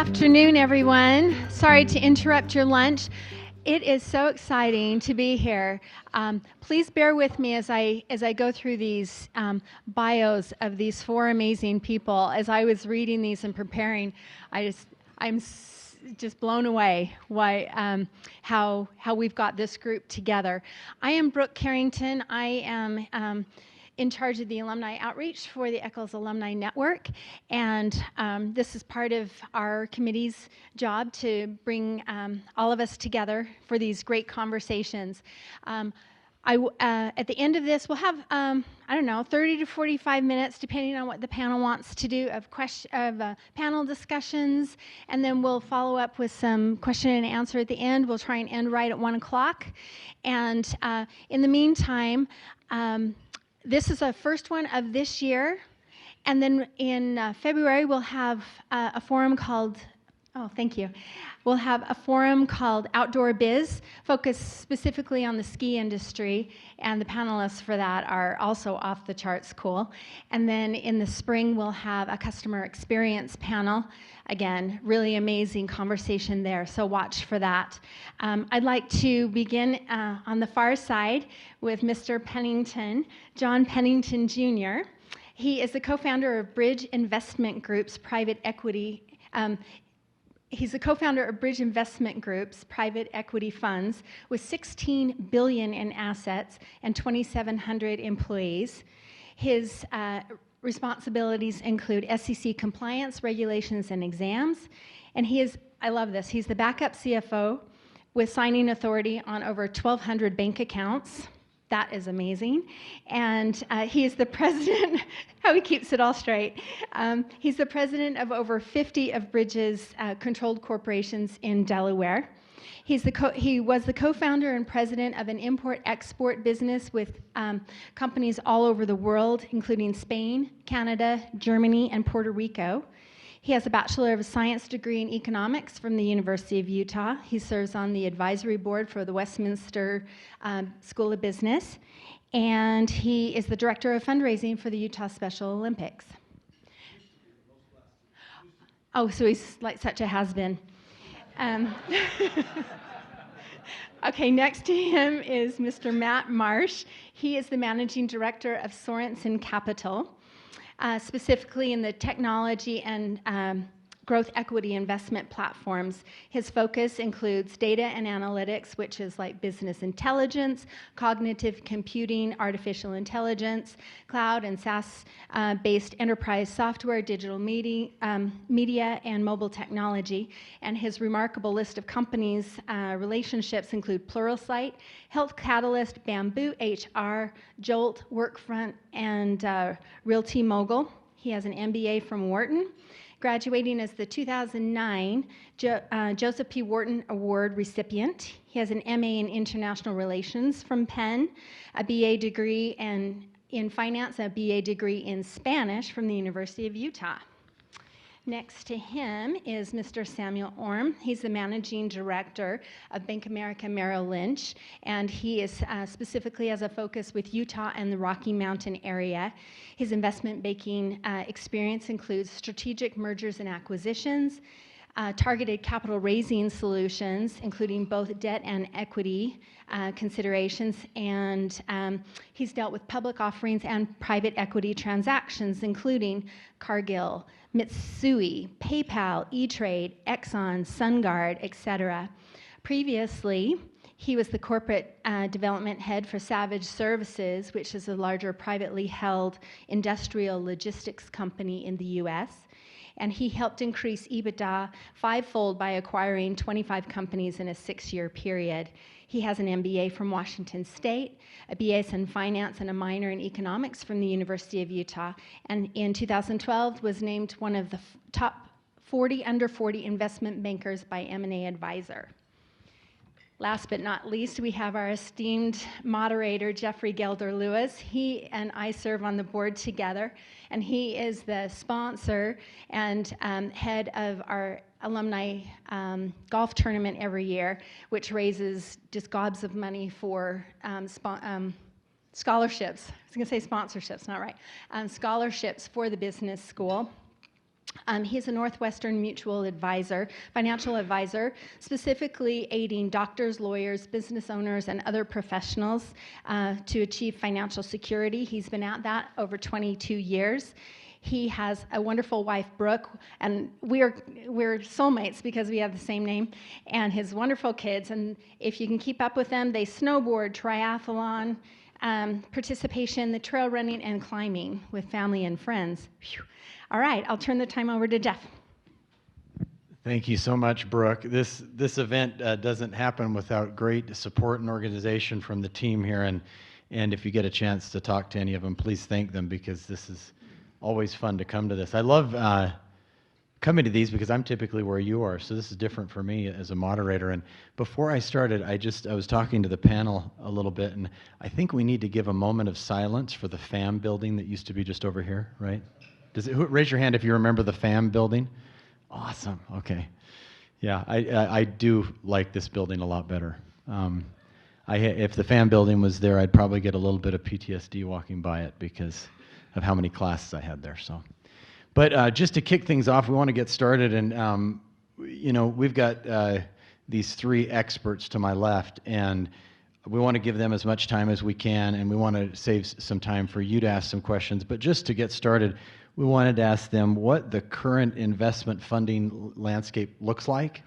afternoon, everyone. Sorry to interrupt your lunch. It is so exciting to be here. Please bear with me as I go through these bios of these four amazing people. As I was reading these and preparing, I'm just blown away how we've got this group together. I am Brooke Carrington. I am in charge of the alumni outreach for the Eccles Alumni Network, and this is part of our committee's job to bring all of us together for these great conversations. At the end of this, we'll have, 30 to 45 minutes, depending on what the panel wants to do, of panel discussions, and then we'll follow up with some question and answer at the end. We'll try and end right at 1 o'clock. And in the meantime, this is our first one of this year, and then in February we'll have a forum called, we'll have a forum called Outdoor Biz, focused specifically on the ski industry, and the panelists for that are also off the charts cool. And then in the spring we'll have a customer experience panel. Again, really amazing conversation there, so watch for that. I'd like to begin on the far side with Mr. Pennington, John Pennington Jr. He is the co-founder of Bridge Investment Group's private equity. He's the co-founder of Bridge Investment Group's private equity funds with $16 billion in assets and 2,700 employees. His responsibilities include SEC compliance, regulations, and exams. And he is, I love this, he's the backup CFO with signing authority on over 1,200 bank accounts. That is amazing. And he is the president, how he keeps it all straight. He's the president of over 50 of Bridge's controlled corporations in Delaware. He was the co-founder and president of an import-export business with companies all over the world, including Spain, Canada, Germany, and Puerto Rico. He has a Bachelor of Science degree in economics from the University of Utah. He serves on the advisory board for the Westminster School of Business, and he is the director of fundraising for the Utah Special Olympics. Oh, so he's like such a has-been. Okay, next to him is Mr. Matt Marsh. He is the managing director of Sorensen Capital, specifically in the technology and growth equity investment platforms. His focus includes data and analytics, which is like business intelligence, cognitive computing, artificial intelligence, cloud and SaaS-based enterprise software, digital media, and mobile technology. And his remarkable list of companies' relationships include Pluralsight, Health Catalyst, Bamboo HR, Jolt, Workfront, and Realty Mogul. He has an MBA from Wharton, graduating as the 2009 Joseph P. Wharton Award recipient. He has an MA in International Relations from Penn, a BA degree in finance, a BA degree in Spanish from the University of Utah. Next to him is Mr. Samuel Orm. He's the managing director of Bank of America Merrill Lynch, and he is specifically has a focus with Utah and the Rocky Mountain area. His investment banking experience includes strategic mergers and acquisitions, targeted capital raising solutions, including both debt and equity considerations, and he's dealt with public offerings and private equity transactions, including Cargill, Mitsui, PayPal, E-Trade, Exxon, SunGard, etc. Previously, he was the corporate development head for Savage Services, which is a larger privately held industrial logistics company in the U.S., and he helped increase EBITDA fivefold by acquiring 25 companies in a 6-year period. He has an MBA from Washington State, a BS in finance, and a minor in economics from the University of Utah, and in 2012 was named one of the top 40 under 40 investment bankers by M&A Advisor. Last but not least, we have our esteemed moderator, Jeffrey Gelder-Lewis. He and I serve on the board together, and he is the sponsor and head of our alumni golf tournament every year, which raises just gobs of money for scholarships. I was going to say sponsorships, not right. Scholarships for the business school. He's a Northwestern Mutual advisor, financial advisor, specifically aiding doctors, lawyers, business owners, and other professionals to achieve financial security. He's been at that over 22 years. He has a wonderful wife, Brooke, and we're soulmates because we have the same name, and his wonderful kids. And if you can keep up with them, they snowboard, triathlon, participation, the trail running, and climbing with family and friends. Whew. All right, I'll turn the time over to Jeff. Thank you so much, Brooke. This event doesn't happen without great support and organization from the team here, and if you get a chance to talk to any of them, please thank them, because this is always fun to come to this. I love coming to these because I'm typically where you are, so this is different for me as a moderator. And before I started, I was talking to the panel a little bit, and I think we need to give a moment of silence for the FAM building that used to be just over here, right? Raise your hand if you remember the FAM building? Awesome. Okay. Yeah, I do like this building a lot better. If the FAM building was there, I'd probably get a little bit of PTSD walking by it because of how many classes I had there. So, but just to kick things off, we want to get started, and we've got these three experts to my left, and we want to give them as much time as we can, and we want to save some time for you to ask some questions. But just to get started, we wanted to ask them what the current investment funding landscape looks like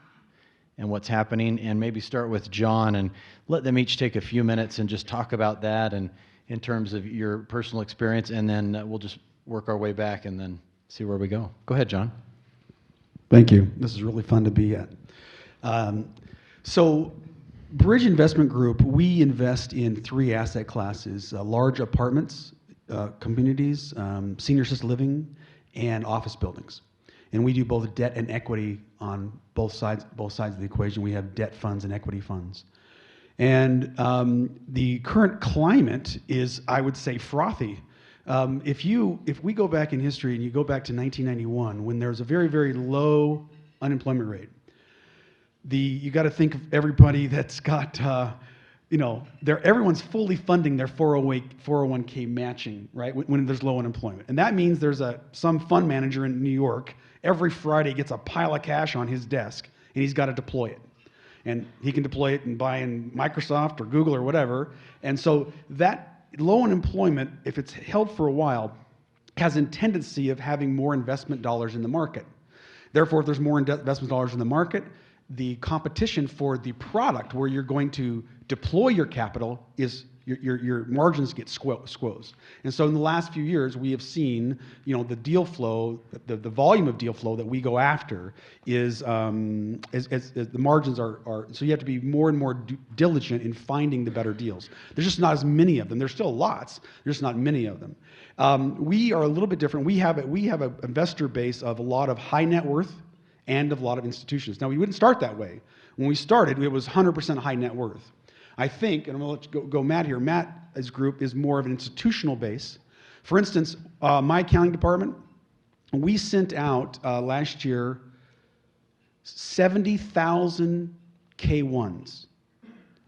and what's happening, and maybe start with John and let them each take a few minutes and just talk about that and in terms of your personal experience, and then we'll just work our way back and then see where we go. Go ahead, John. Thank you. This is really fun to be at. So Bridge Investment Group, we invest in three asset classes: large apartments, communities, senior assisted living, and office buildings. And we do both debt and equity on both sides of the equation. We have debt funds and equity funds. And the current climate is, I would say, frothy. If we go back in history and you go back to 1991, when there was a very, very low unemployment rate, you got to think of everybody that's got everyone's fully funding their 401k matching, right, when there's low unemployment. And that means there's some fund manager in New York every Friday gets a pile of cash on his desk, and he's got to deploy it. And he can deploy it and buy in Microsoft or Google or whatever. And so that low unemployment, if it's held for a while, has a tendency of having more investment dollars in the market. Therefore, if there's more investment dollars in the market, the competition for the product where you're going to deploy your capital is your margins get squoze. And so in the last few years, we have seen, the deal flow, the volume of deal flow that we go after is as the margins are. So you have to be more and more diligent in finding the better deals. There's just not as many of them. There's still lots. There's just not many of them. We are a little bit different. We have an investor base of a lot of high net worth and of a lot of institutions. Now, we wouldn't start that way. When we started, it was 100% high net worth. I think, and I'm going to let go Matt here, Matt's group is more of an institutional base. For instance, my accounting department, we sent out last year 70,000 K1s.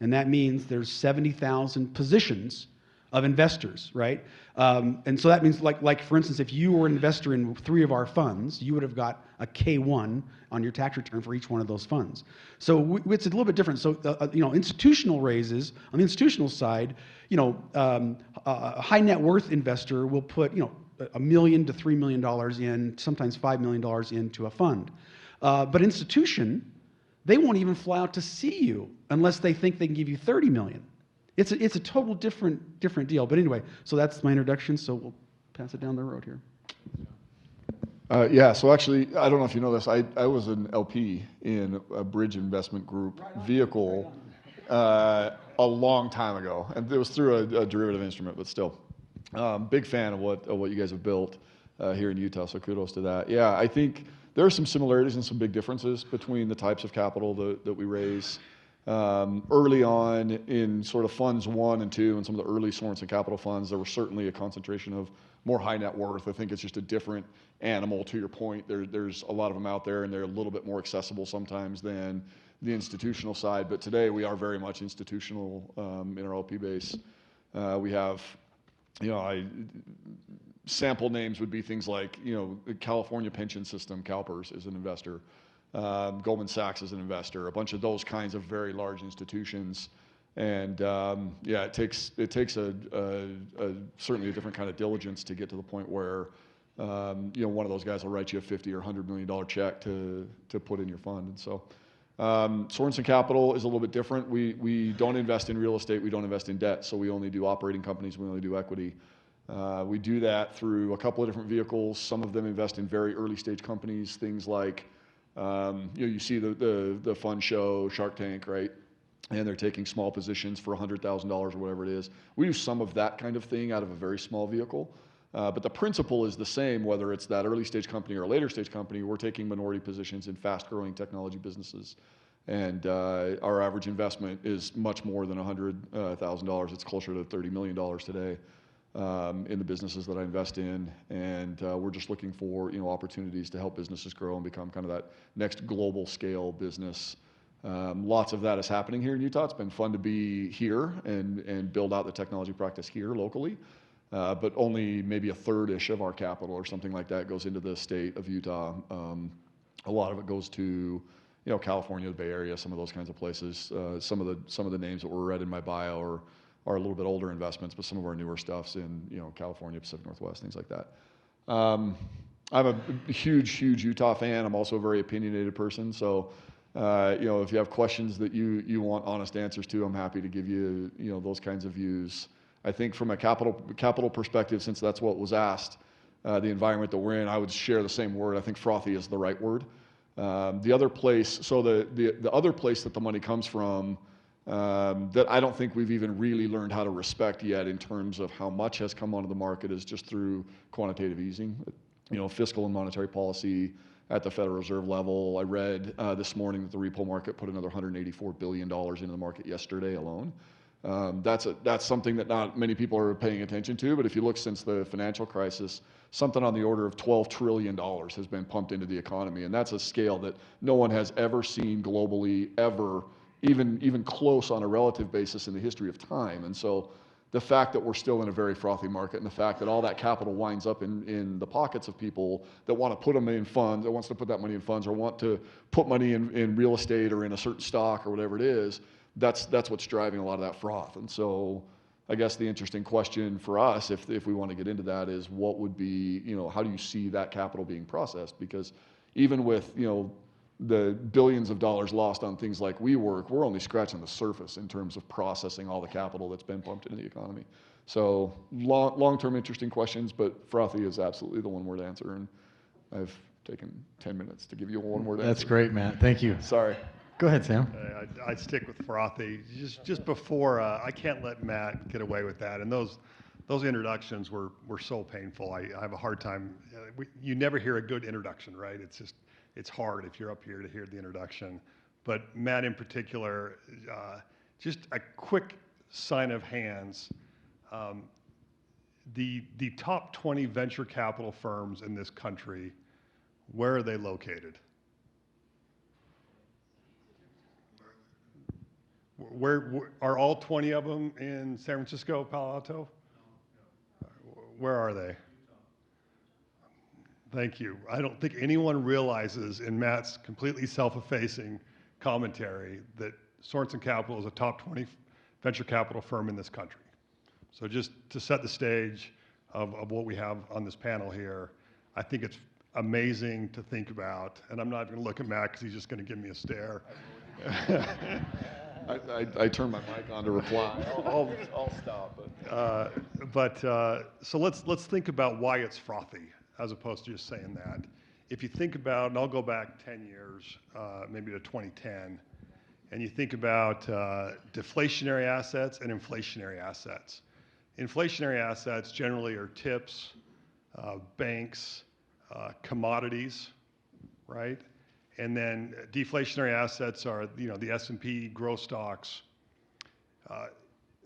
And that means there's 70,000 positions of investors, right? And so that means, like for instance, if you were an investor in 3 of our funds, you would have got a K1 on your tax return for each one of those funds. So it's a little bit different. So institutional raises on the institutional side, a high net worth investor will put $1 million to $3 million in, sometimes $5 million into a fund. But institution, they won't even fly out to see you unless they think they can give you $30 million. It's a total different deal. But anyway, so that's my introduction. So we'll pass it down the road here. Yeah, so actually, I don't know if you know this, I was an LP in a Bridge Investment Group vehicle a long time ago. And it was through a derivative instrument, but still. Big fan of what you guys have built here in Utah, so kudos to that. Yeah, I think there are some similarities and some big differences between the types of capital that we raise. Early on in sort of funds 1 and 2 and some of the early Sorensen capital funds, there was certainly a concentration of more high net worth. I think it's just a different animal, to your point. There's a lot of them out there, and they're a little bit more accessible sometimes than the institutional side. But today we are very much institutional in our LP base. We have, sample names would be things like, the California Pension System, CalPERS, is an investor. Goldman Sachs is an investor. A bunch of those kinds of very large institutions. And it takes certainly a different kind of diligence to get to the point where one of those guys will write you a $50 or $100 million check to put in your fund. And so Sorensen Capital is a little bit different. We don't invest in real estate. We don't invest in debt. So we only do operating companies. We only do equity. We do that through a couple of different vehicles. Some of them invest in very early stage companies, things like you see the fund show Shark Tank, right? And they're taking small positions for $100,000 or whatever it is. We do some of that kind of thing out of a very small vehicle. But the principle is the same, whether it's that early stage company or a later stage company. We're taking minority positions in fast growing technology businesses. And our average investment is much more than $100,000. It's closer to $30 million today in the businesses that I invest in. And we're just looking for opportunities to help businesses grow and become kind of that next global scale business. Lots of that is happening here in Utah. It's been fun to be here and build out the technology practice here locally. But only maybe a third-ish of our capital or something like that goes into the state of Utah. A lot of it goes to California, the Bay Area, some of those kinds of places. Some of the names that were read in my bio are a little bit older investments, but some of our newer stuff's in California, Pacific Northwest, things like that. I'm a huge Utah fan. I'm also a very opinionated person. So if you have questions that you want honest answers to, I'm happy to give you those kinds of views. I think from a capital perspective, since that's what was asked, the environment that we're in, I would share the same word. I think frothy is the right word. The other place, so the other place that the money comes from, that I don't think we've even really learned how to respect yet in terms of how much has come onto the market, is just through quantitative easing, fiscal and monetary policy at the Federal Reserve level. I read this morning that the repo market put another $184 billion into the market yesterday alone. That's something that not many people are paying attention to, but if you look since the financial crisis, something on the order of $12 trillion has been pumped into the economy, and that's a scale that no one has ever seen globally, ever, even close on a relative basis in the history of time. And so the fact that we're still in a very frothy market, and the fact that all that capital winds up in the pockets of people that want to put them in funds, that wants to put that money in funds, or want to put money in real estate or in a certain stock or whatever it is, that's what's driving a lot of that froth. And so I guess the interesting question for us, if we want to get into that, is what would be, how do you see that capital being processed? Because even with, the billions of dollars lost on things like WeWork, we're only scratching the surface in terms of processing all the capital that's been pumped into the economy. So long-term interesting questions, but frothy is absolutely the one-word answer. And I've taken 10 minutes to give you a one-word answer. That's great, Matt. Thank you. Sorry. Go ahead, Sam. I'd stick with frothy. Just before, I can't let Matt get away with that. And those introductions were so painful. I have a hard time. You never hear a good introduction, right? It's hard if you're up here to hear the introduction. But Matt in particular, just a quick sign of hands. The top 20 venture capital firms in this country, where are they located? Where are all 20 of them in San Francisco, Palo Alto? Where are they? Thank you. I don't think anyone realizes in Matt's completely self-effacing commentary that Sorensen Capital is a top 20 venture capital firm in this country. So just to set the stage of what we have on this panel here, I think it's amazing to think about, and I'm not going to look at Matt because he's just going to give me a stare. I turned my mic on to reply. I'll stop. So let's think about why it's frothy, as opposed to just saying that. If you think about, and I'll go back 10 years, maybe to 2010, and you think about deflationary assets and inflationary assets. Inflationary assets generally are tips, banks, commodities, right? And then deflationary assets are, the S&P growth stocks.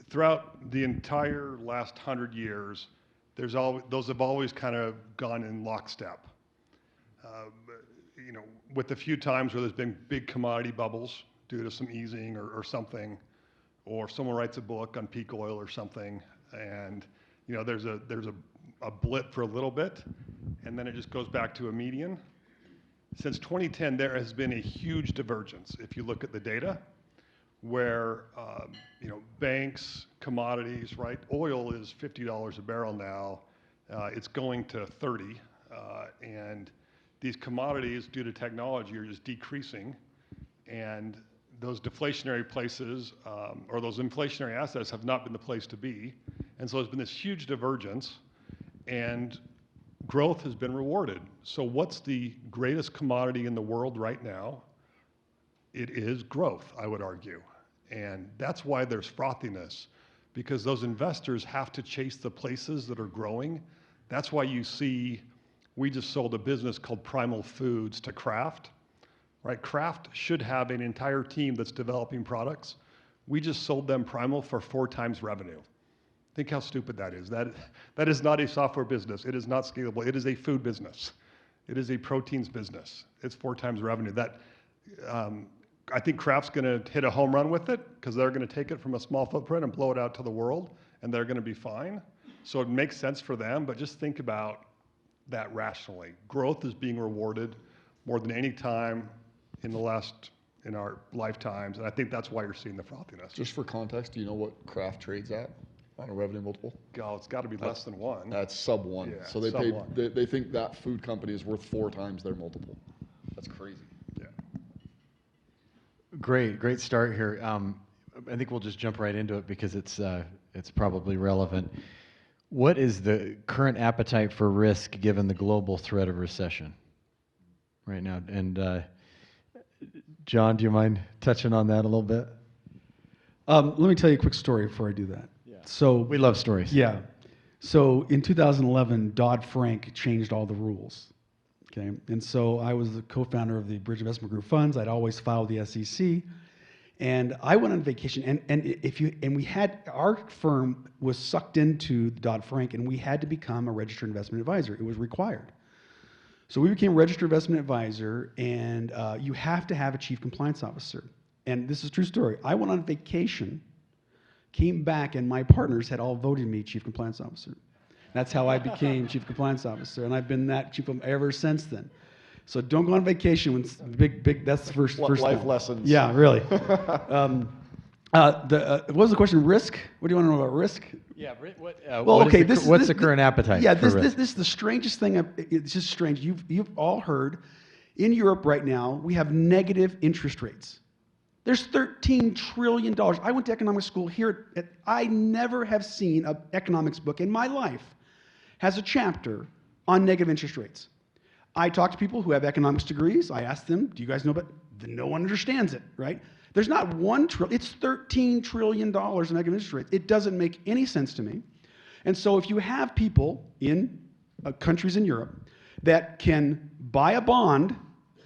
Throughout the entire last 100 years, those have always kind of gone in lockstep. With a few times where there's been big commodity bubbles due to some easing or something, or someone writes a book on peak oil or something, and there's a a blip for a little bit, and then it just goes back to a median. Since 2010, there has been a huge divergence. If you look at the data, where banks, commodities, right? Oil is $50 a barrel now. It's going to 30, and these commodities, due to technology, are just decreasing, and those deflationary places or those inflationary assets have not been the place to be, and so there's been this huge divergence, and growth has been rewarded. So what's the greatest commodity in the world right now? It is growth, I would argue. And that's why there's frothiness, because those investors have to chase the places that are growing. That's why you see, we just sold a business called Primal Foods to Kraft, right? Kraft should have an entire team that's developing products. We just sold them Primal for 4 times revenue. Think how stupid that is. That is not a software business. It is not scalable. It is a food business. It is a proteins business. It's 4 times revenue. I think Kraft's going to hit a home run with it because they're going to take it from a small footprint and blow it out to the world, and they're going to be fine. So it makes sense for them, but just think about that rationally. Growth is being rewarded more than any time in our lifetimes, and I think that's why you're seeing the frothiness. Just for context, do you know what Kraft trades at on a revenue multiple? Oh, it's got to be less than 1. That's sub 1. Yeah, so they sub paid. 1. They think that food company is worth 4 times their multiple. That's crazy. Yeah. Great start here. I think we'll just jump right into it because it's probably relevant. What is the current appetite for risk given the global threat of recession right now? And John, do you mind touching on that a little bit? Let me tell you a quick story before I do that. Yeah. So We love stories. Yeah. So in 2011, Dodd-Frank changed all the rules. Okay. And so I was the co-founder of the Bridge Investment Group funds. I'd always filed the SEC. And I went on vacation, and we had, our firm was sucked into Dodd-Frank, and we had to become a registered investment advisor. It was required. So we became a registered investment advisor, and you have to have a chief compliance officer. And this is a true story. I went on vacation, came back, and my partners had all voted me chief compliance officer. That's how I became chief compliance officer, and I've been that chief ever since then. So don't go on vacation when big. That's the first Life thing. lessons. Yeah, really. What was the question? Risk? What do you want to know about risk? Yeah. What's the current appetite? Yeah, for this risk? is the strangest thing. It's just strange. You've all heard. In Europe right now, we have negative interest rates. There's $13 trillion. I went to economics school here. I never have seen an economics book in my life has a chapter on negative interest rates. I talk to people who have economics degrees. I ask them, do you guys know about it? No one understands it, right? There's not $1 trillion. It's $13 trillion in negative interest rates. It doesn't make any sense to me. And so if you have people in countries in Europe that can buy a bond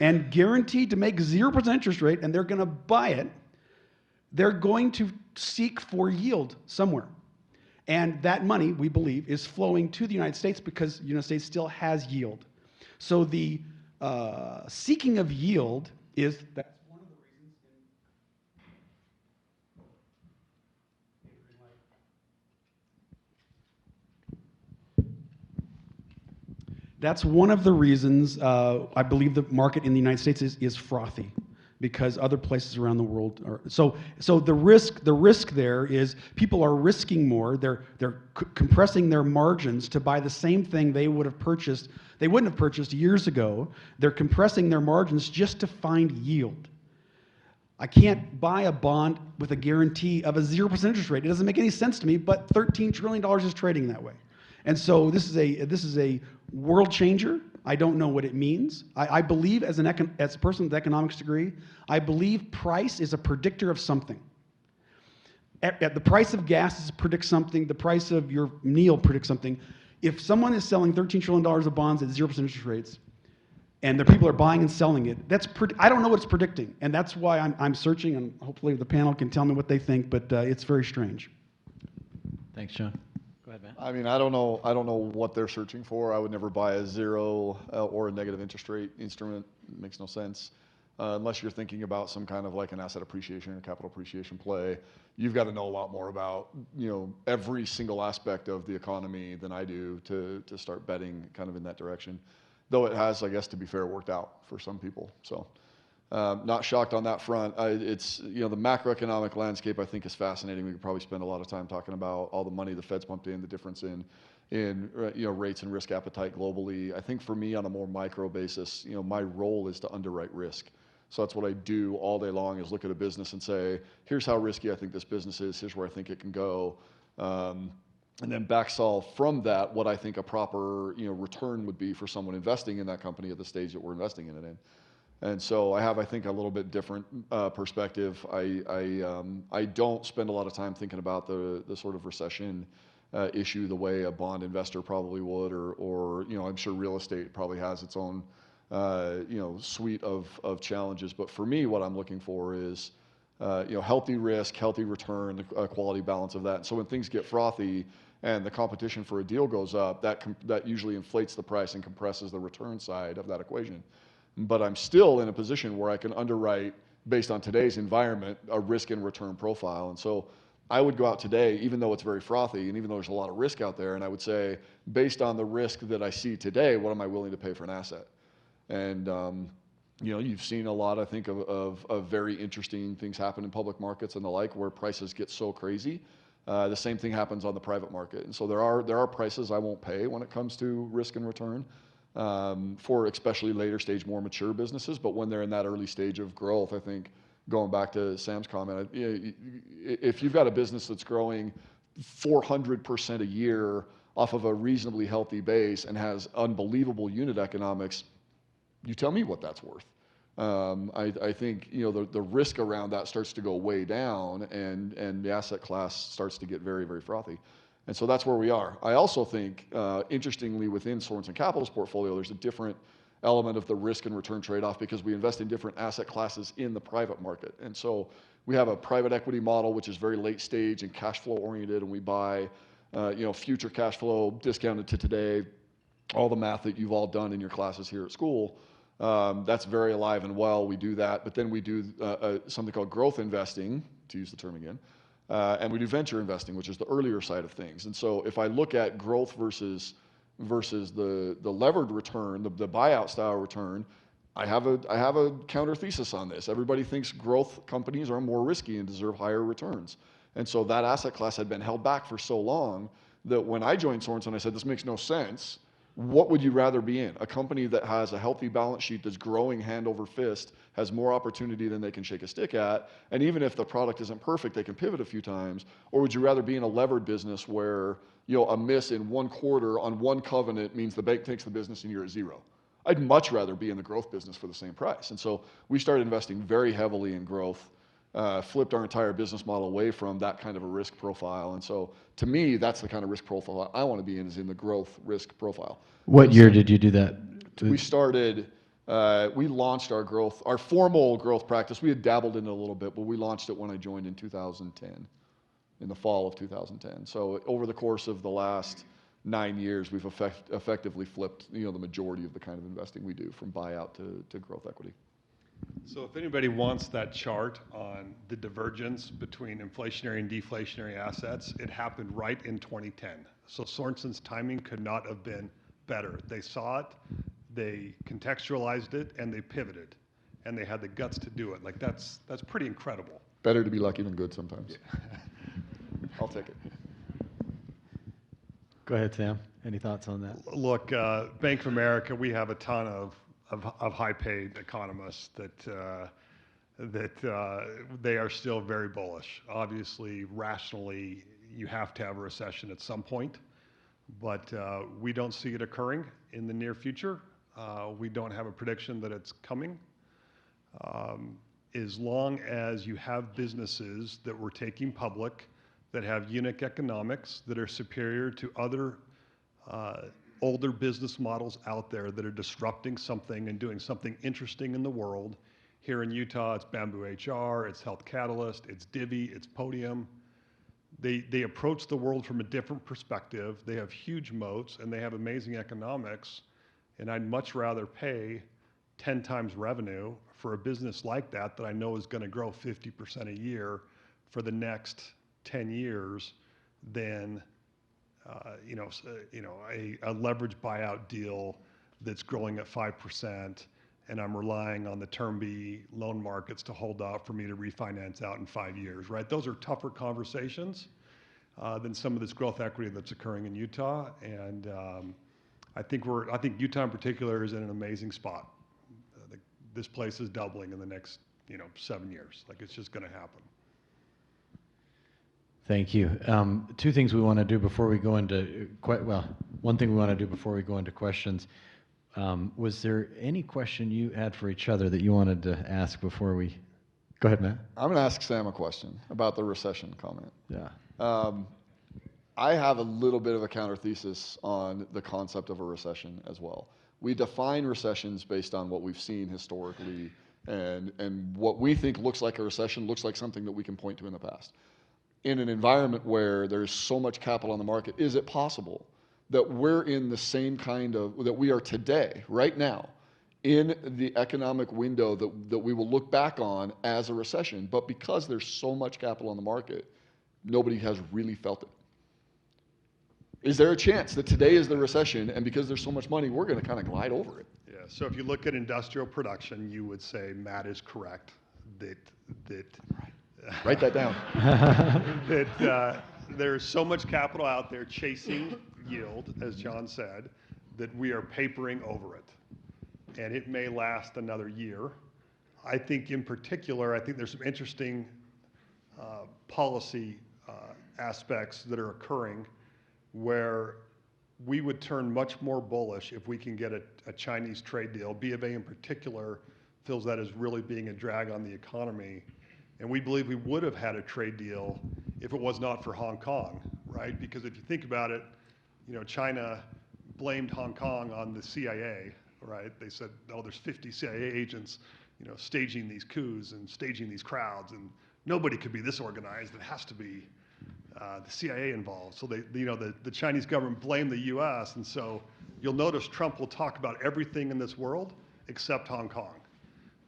and guaranteed to make 0% interest rate, and they're going to buy it, they're going to seek for yield somewhere. And that money, we believe, is flowing to the United States because the United States still has yield. So the seeking of yield is, that's one of the reasons that's one of the reasons I believe the market in the United States is frothy, because other places around the world are. So the risk there is people are risking more. They're compressing their margins to buy the same thing they wouldn't have purchased years ago. They're compressing their margins just to find yield. I can't buy a bond with a guarantee of a 0% interest rate. It doesn't make any sense to me, but $13 trillion is trading that way. And so this is a world changer. I don't know what it means. I believe, as a person with an economics degree, I believe price is a predictor of something. At the price of gas predicts something. The price of your meal predicts something. If someone is selling $13 trillion of bonds at 0% interest rates, and the people are buying and selling it, I don't know what it's predicting, and that's why I'm searching, and hopefully the panel can tell me what they think. But it's very strange. Thanks, John. Go ahead, Matt. I mean, I don't know what they're searching for. I would never buy a 0 or a negative interest rate instrument. It makes no sense. unless you're thinking about some kind of like an asset appreciation or capital appreciation play. You've got to know a lot more about, every single aspect of the economy than I do to start betting kind of in that direction. Though it has, I guess, to be fair, worked out for some people. So not shocked on that front. It's, the macroeconomic landscape I think is fascinating. We could probably spend a lot of time talking about all the money the Fed's pumped in, the difference in rates and risk appetite globally. I think for me on a more micro basis, my role is to underwrite risk. So that's what I do all day long, is look at a business and say, here's how risky I think this business is, here's where I think it can go. And then back solve from that what I think a proper return would be for someone investing in that company at the stage that we're investing in it in. And so I have, I think, a little bit different perspective. I don't spend a lot of time thinking about the sort of recession issue the way a bond investor probably would, or I'm sure real estate probably has its own suite of challenges. But for me, what I'm looking for is healthy risk, healthy return, a quality balance of that. And so when things get frothy and the competition for a deal goes up, that usually inflates the price and compresses the return side of that equation. But I'm still in a position where I can underwrite, based on today's environment, a risk and return profile. And so I would go out today, even though it's very frothy and even though there's a lot of risk out there, and I would say, based on the risk that I see today, what am I willing to pay for an asset? And you've seen a lot, I think, of very interesting things happen in public markets and the like, where prices get so crazy. The same thing happens on the private market. And so there are prices I won't pay when it comes to risk and return. For especially later stage, more mature businesses. But when they're in that early stage of growth, I think, going back to Sam's comment, if you've got a business that's growing 400% a year off of a reasonably healthy base and has unbelievable unit economics, you tell me what that's worth. I think the risk around that starts to go way down, and the asset class starts to get very, very frothy. And so that's where we are. I also think, interestingly, within Sorensen Capital's portfolio, there's a different element of the risk and return trade-off because we invest in different asset classes in the private market. And so we have a private equity model, which is very late stage and cash flow oriented, and we buy future cash flow discounted to today, all the math that you've all done in your classes here at school. That's very alive and well. We do that, but then we do something called growth investing, to use the term again. And we do venture investing, which is the earlier side of things. And so if I look at growth versus the levered return, the buyout style return, I have a counter thesis on this. Everybody thinks growth companies are more risky and deserve higher returns. And so that asset class had been held back for so long that when I joined Sorensen, I said, this makes no sense. What would you rather be in? A company that has a healthy balance sheet that's growing hand over fist, has more opportunity than they can shake a stick at, and even if the product isn't perfect, they can pivot a few times? Or would you rather be in a levered business where a miss in one quarter on one covenant means the bank takes the business and you're at zero? I'd much rather be in the growth business for the same price. And so we started investing very heavily in growth, flipped our entire business model away from that kind of a risk profile. And so to me, that's the kind of risk profile I want to be in, is in the growth risk profile. What year did you do that? We launched our formal growth practice. We had dabbled in it a little bit, but we launched it when I joined in 2010, in the fall of 2010. So over the course of the last 9 years, we've effectively flipped the majority of the kind of investing we do from buyout to growth equity. So if anybody wants that chart on the divergence between inflationary and deflationary assets, it happened right in 2010. So Sorensen's timing could not have been better. They saw it, they contextualized it, and they pivoted, and they had the guts to do it. Like that's pretty incredible. Better to be lucky than good sometimes. Yeah. I'll take it. Go ahead, Sam. Any thoughts on that? Look, Bank of America, we have a ton of high-paid economists that they are still very bullish. Obviously, rationally, you have to have a recession at some point, but we don't see it occurring in the near future. We don't have a prediction that it's coming. As long as you have businesses that we're taking public that have unique economics that are superior to other older business models out there that are disrupting something and doing something interesting in the world. Here in Utah, it's Bamboo HR, it's Health Catalyst, it's Divvy, it's Podium. They approach the world from a different perspective. They have huge moats and they have amazing economics. And I'd much rather pay 10 times revenue for a business like that I know is going to grow 50% a year for the next 10 years than a leveraged buyout deal that's growing at 5%, and I'm relying on the Term B loan markets to hold out for me to refinance out in 5 years, right? Those are tougher conversations than some of this growth equity that's occurring in Utah, and I think Utah in particular is in an amazing spot. This place is doubling in the next 7 years. Like, it's just going to happen. Thank you. Two things we want to do before we go into one thing we want to do before we go into questions. Was there any question you had for each other that you wanted to ask before we? Go ahead, Matt. I'm going to ask Sam a question about the recession comment. Yeah. I have a little bit of a counter thesis on the concept of a recession as well. We define recessions based on what we've seen historically, and what we think looks like a recession looks like something that we can point to in the past. In an environment where there's so much capital on the market, is it possible that we're in the same that we are today, right now, in the economic window that we will look back on as a recession, but because there's so much capital on the market, nobody has really felt it? Is there a chance that today is the recession, and because there's so much money, we're going to kind of glide over it? Yeah. So if you look at industrial production, you would say Matt is correct that Write that down. that there's so much capital out there chasing yield, as John said, that we are papering over it, and it may last another year. I think in particular, there's some interesting policy aspects that are occurring where we would turn much more bullish if we can get a Chinese trade deal. B of A in particular feels that as really being a drag on the economy. And we believe we would have had a trade deal if it was not for Hong Kong, right? Because if you think about it, China blamed Hong Kong on the CIA, right? They said, oh, there's 50 CIA agents, staging these coups and staging these crowds, and nobody could be this organized. It has to be the CIA involved. So the Chinese government blamed the U.S., and so you'll notice Trump will talk about everything in this world except Hong Kong,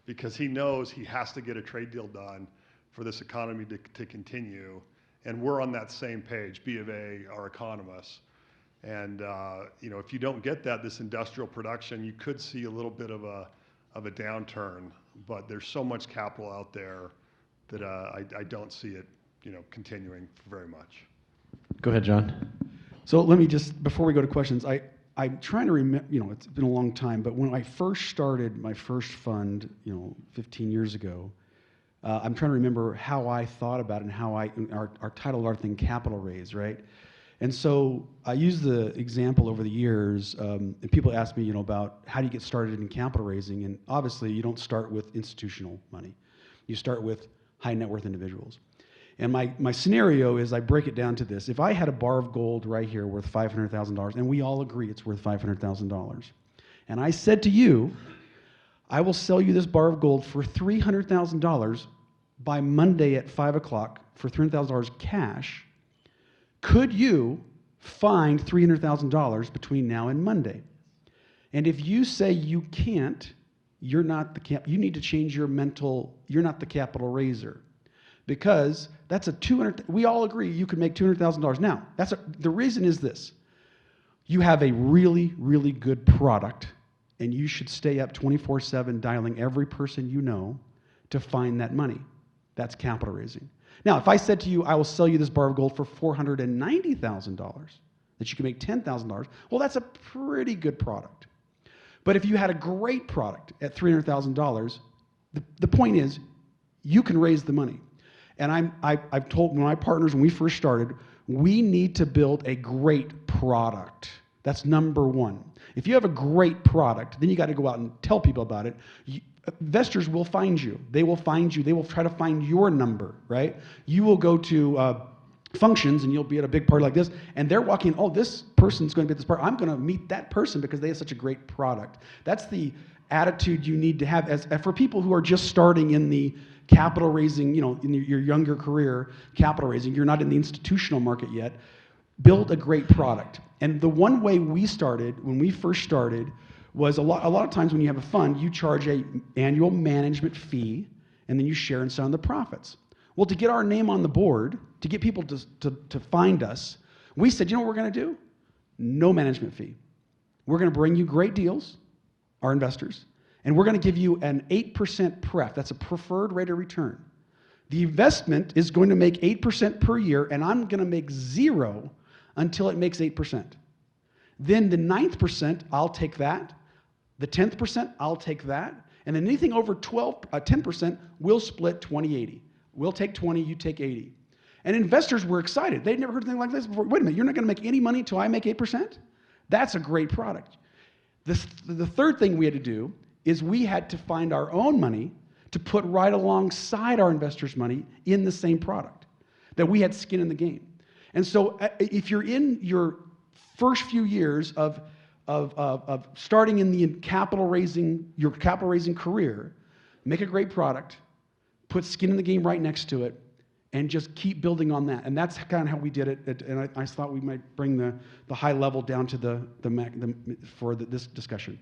because he knows he has to get a trade deal done for this economy to continue. And we're on that same page, B of A, our economists. And if you don't get this industrial production, you could see a little bit of a downturn. But there's so much capital out there that I don't see it continuing very much. Go ahead, John. So let me just, before we go to questions, I'm trying to remember, it's been a long time, but when I first started my first fund, 15 years ago, I'm trying to remember how I thought about it and how our title of our thing, capital raise, right? And so I use the example over the years, and people ask me, about how do you get started in capital raising? And obviously you don't start with institutional money. You start with high net worth individuals. And my scenario is I break it down to this. If I had a bar of gold right here worth $500,000, and we all agree it's worth $500,000, and I said to you, I will sell you this bar of gold for $300,000 by Monday at 5 o'clock for $300,000 cash, could you find $300,000 between now and Monday? And if you say you can't, you need to change your mental, you're not the capital raiser. Because that's we all agree you could make $200,000. Now, the reason is this. You have a really, really good product, and you should stay up 24/7 dialing every person you know to find that money. That's capital raising. Now, if I said to you, I will sell you this bar of gold for $490,000, that you can make $10,000, well, that's a pretty good product. But if you had a great product at $300,000, the point is, you can raise the money. And I've told my partners when we first started, we need to build a great product. That's number one. If you have a great product, then you got to go out and tell people about it. Investors will find you. They will find you. They will try to find your number, right? You will go to functions and you'll be at a big party like this, and they're walking, oh, this person's going to be at this party. I'm going to meet that person because they have such a great product. That's the attitude you need to have for people who are just starting in the capital raising, in your younger career, capital raising, you're not in the institutional market yet, build a great product. And the one way we started, when we first started, was a lot of times when you have a fund, you charge a annual management fee, and then you share in some of the profits. Well, to get our name on the board, to get people to find us, we said, you know what we're going to do? No management fee. We're going to bring you great deals, our investors, and we're going to give you an 8% pref. That's a preferred rate of return. The investment is going to make 8% per year, and I'm going to make 0 until it makes 8%. Then the 9th%, I'll take that. The 10th%, I'll take that. And then anything over 10%, we'll split 20-80. We'll take 20, you take 80. And investors were excited. They'd never heard anything like this before. Wait a minute, you're not going to make any money until I make 8%? That's a great product. The third thing we had to do is we had to find our own money to put right alongside our investors' money in the same product, that we had skin in the game. And so if you're in your first few years of starting in the capital raising career, make a great product, put skin in the game right next to it, and just keep building on that. And that's kind of how we did it. And I thought we might bring the high level down to this discussion.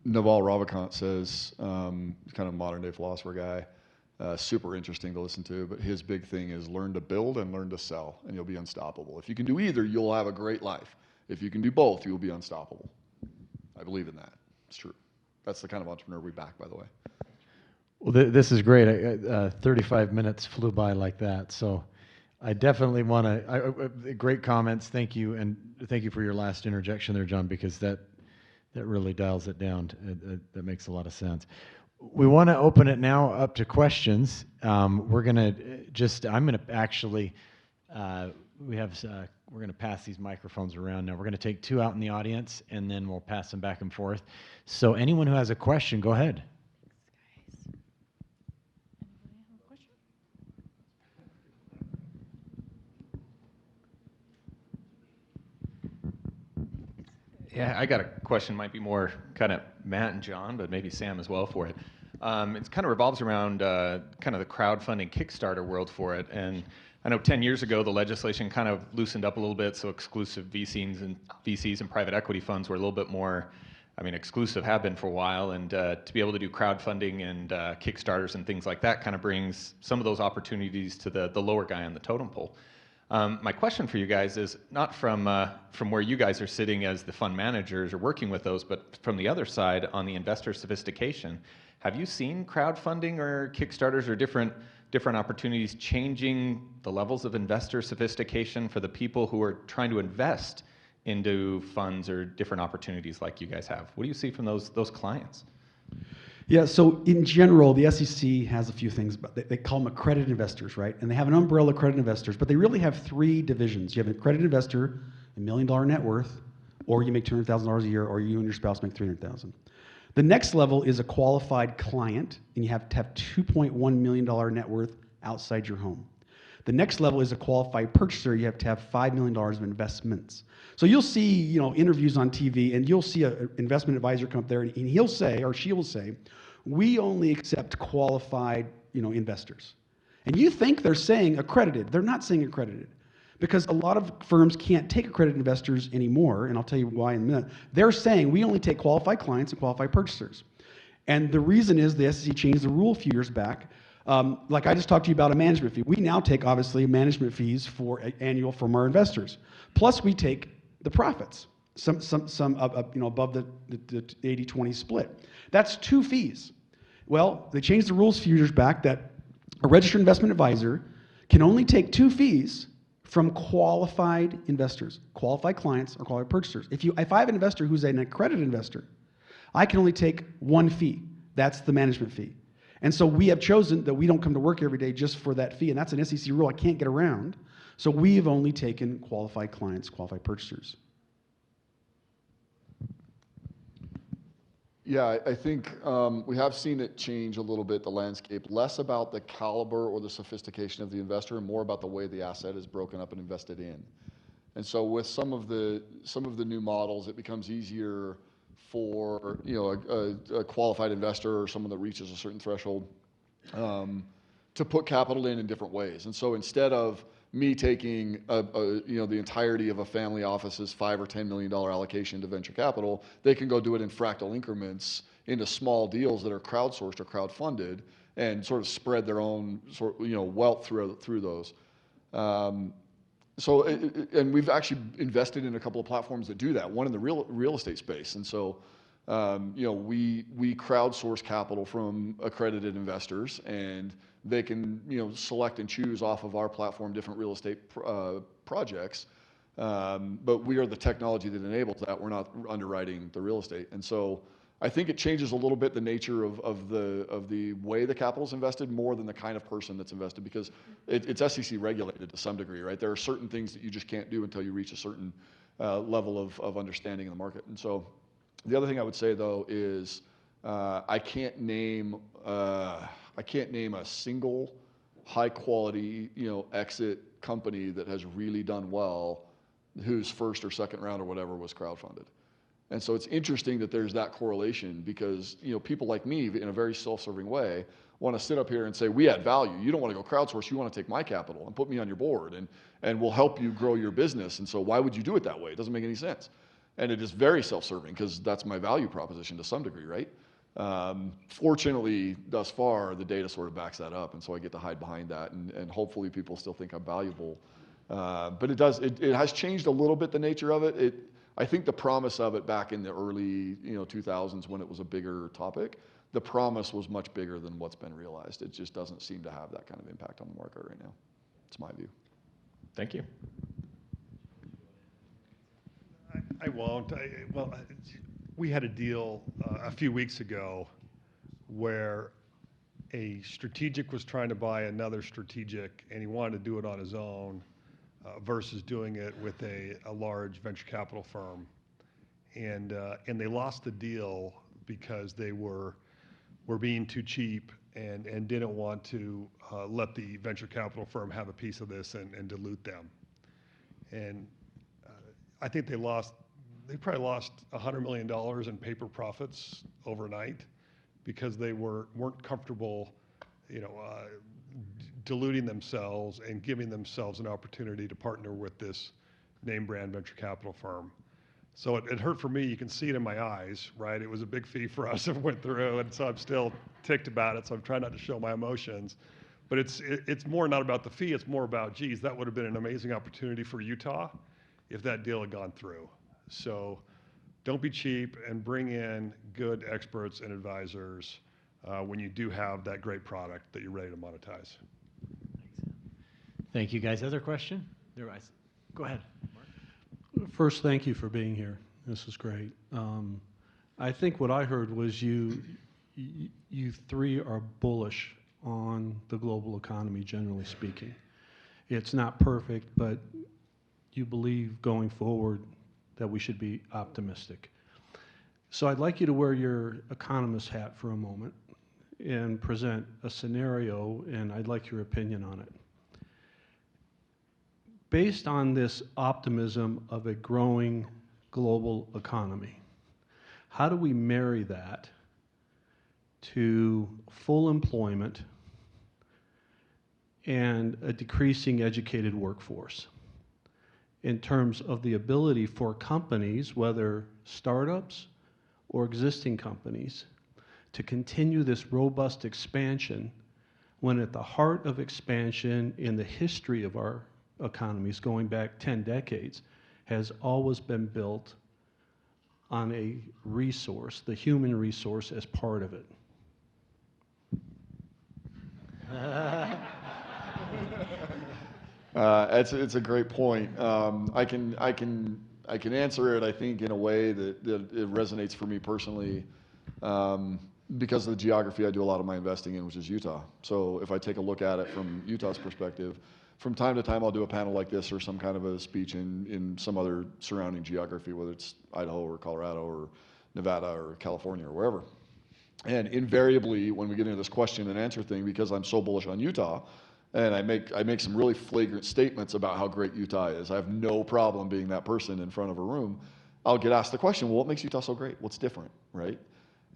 Naval Ravikant says, kind of modern day philosopher guy, super interesting to listen to, but his big thing is learn to build and learn to sell, and you'll be unstoppable. If you can do either, you'll have a great life. If you can do both, you'll be unstoppable. I believe in that. It's true. That's the kind of entrepreneur we back, by the way. Well, this is great. 35 minutes flew by like that. So I definitely want to, great comments. Thank you. And thank you for your last interjection there, John, because that really dials it down. That makes a lot of sense. We want to open it now up to questions. We're going to I'm going to actually, we're going to pass these microphones around now. We're going to take 2 out in the audience, and then we'll pass them back and forth. So anyone who has a question, go ahead. Yeah, I got a question, might be more kind of Matt and John, but maybe Sam as well for it. It kind of revolves around kind of the crowdfunding Kickstarter world for it. And I know 10 years ago, the legislation kind of loosened up a little bit, so exclusive VCs and private equity funds were a little bit more, exclusive, have been for a while. And to be able to do crowdfunding and Kickstarters and things like that kind of brings some of those opportunities to the lower guy on the totem pole. My question for you guys is not from where you guys are sitting as the fund managers or working with those, but from the other side on the investor sophistication. Have you seen crowdfunding or Kickstarters or different opportunities changing the levels of investor sophistication for the people who are trying to invest into funds or different opportunities like you guys have? What do you see from those clients? Yeah, so in general, the SEC has a few things, but they call them accredited investors, right? And they have an umbrella of accredited investors, but they really have 3 divisions. You have an accredited investor, $1 million net worth, or you make $200,000 a year, or you and your spouse make $300,000. The next level is a qualified client, and you have to have $2.1 million net worth outside your home. The next level is a qualified purchaser. You have to have $5 million of investments. So you'll see, interviews on TV, and you'll see an investment advisor come up there, and he'll say, or she will say, we only accept qualified, investors. And you think they're saying accredited. They're not saying accredited, because a lot of firms can't take accredited investors anymore, and I'll tell you why in a minute. They're saying we only take qualified clients and qualified purchasers. And the reason is the SEC changed the rule a few years back. Like I just talked to you about a management fee. We now take, obviously, management fees for annual from our investors. Plus, we take the profits, some above the 80-20 split. That's 2 fees. Well, they changed the rules a few years back that a registered investment advisor can only take 2 fees from qualified investors, qualified clients or qualified purchasers. If I have an investor who's an accredited investor, I can only take 1 fee. That's the management fee. And so we have chosen that we don't come to work every day just for that fee, and that's an SEC rule I can't get around. So we've only taken qualified clients, qualified purchasers. Yeah, I think we have seen it change a little bit, the landscape, less about the caliber or the sophistication of the investor and more about the way the asset is broken up and invested in. And so with some of the new models, it becomes easier for a qualified investor or someone that reaches a certain threshold to put capital in different ways. And so instead of me taking the entirety of a family office's $5 or $10 million allocation to venture capital. They can go do it in fractal increments into small deals that are crowdsourced or crowdfunded, and sort of spread their own wealth through those. And we've actually invested in a couple of platforms that do that. One in the real estate space, and so we crowdsource capital from accredited investors, and they can select and choose off of our platform different real estate projects. But we are the technology that enables that. We're not underwriting the real estate, and so I think it changes a little bit the nature of the way the capital is invested, more than the kind of person that's invested, because it's SEC regulated to some degree, right? There are certain things that you just can't do until you reach a certain level of understanding in the market. And so the other thing I would say, though, is I can't name a single high quality exit company that has really done well, whose first or second round or whatever was crowdfunded. And so it's interesting that there's that correlation, because people like me, in a very self-serving way, want to sit up here and say, we add value. You don't want to go crowdsource. You want to take my capital and put me on your board, and we'll help you grow your business. And so why would you do it that way? It doesn't make any sense. And it is very self-serving, because that's my value proposition to some degree, right? Fortunately, thus far, the data sort of backs that up, and so I get to hide behind that, and hopefully people still think I'm valuable. But it has changed a little bit, the nature of it. I think the promise of it back in the early 2000s, when it was a bigger topic, the promise was much bigger than what's been realized. It just doesn't seem to have that kind of impact on the market right now. It's my view. Thank you. I won't. We had a deal a few weeks ago where a strategic was trying to buy another strategic, and he wanted to do it on his own versus doing it with a large venture capital firm. And they lost the deal because they were being too cheap and didn't want to let the venture capital firm have a piece of this and dilute them. And I think they probably lost $100 million in paper profits overnight, because they weren't comfortable, diluting themselves and giving themselves an opportunity to partner with this name brand venture capital firm. So it hurt for me. You can see it in my eyes, right? It was a big fee for us that went through, and so I'm still ticked about it. So I'm trying not to show my emotions. But it's more not about the fee. It's more about, geez, that would have been an amazing opportunity for Utah if that deal had gone through. So don't be cheap, and bring in good experts and advisors when you do have that great product that you're ready to monetize. Thank you, guys. Other question? Go ahead. First, thank you for being here. This is great. I think what I heard was you three are bullish on the global economy, generally speaking. It's not perfect, but you believe going forward that we should be optimistic. So I'd like you to wear your economist hat for a moment and present a scenario, and I'd like your opinion on it. Based on this optimism of a growing global economy, how do we marry that to full employment and a decreasing educated workforce in terms of the ability for companies, whether startups or existing companies, to continue this robust expansion, when at the heart of expansion in the history of our economies going back 10 decades has always been built on a resource, the human resource, as part of it? It's a great point. I can answer it, I think, in a way that it resonates for me personally, because of the geography I do a lot of my investing in, which is Utah. So if I take a look at it from Utah's perspective, from time to time I'll do a panel like this or some kind of a speech in some other surrounding geography, whether it's Idaho or Colorado or Nevada or California or wherever. And invariably, when we get into this question and answer thing, because I'm so bullish on Utah, and I make some really flagrant statements about how great Utah is, I have no problem being that person in front of a room, I'll get asked the question, well, what makes Utah so great? What's different, right?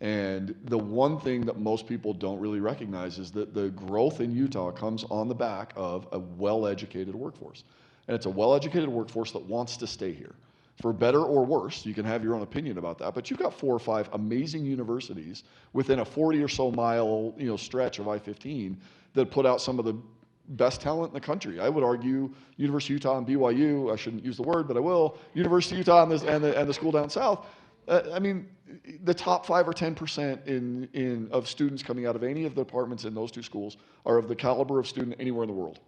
And the one thing that most people don't really recognize is that the growth in Utah comes on the back of a well-educated workforce. And it's a well-educated workforce that wants to stay here. For better or worse, you can have your own opinion about that, but you've got 4 or 5 amazing universities within a 40 or so mile, stretch of I-15 that put out some of the best talent in the country. I would argue University of Utah and BYU, I shouldn't use the word, but I will, University of Utah and the school down south, the top 5 or 10% of students coming out of any of the departments in those 2 schools are of the caliber of student anywhere in the world.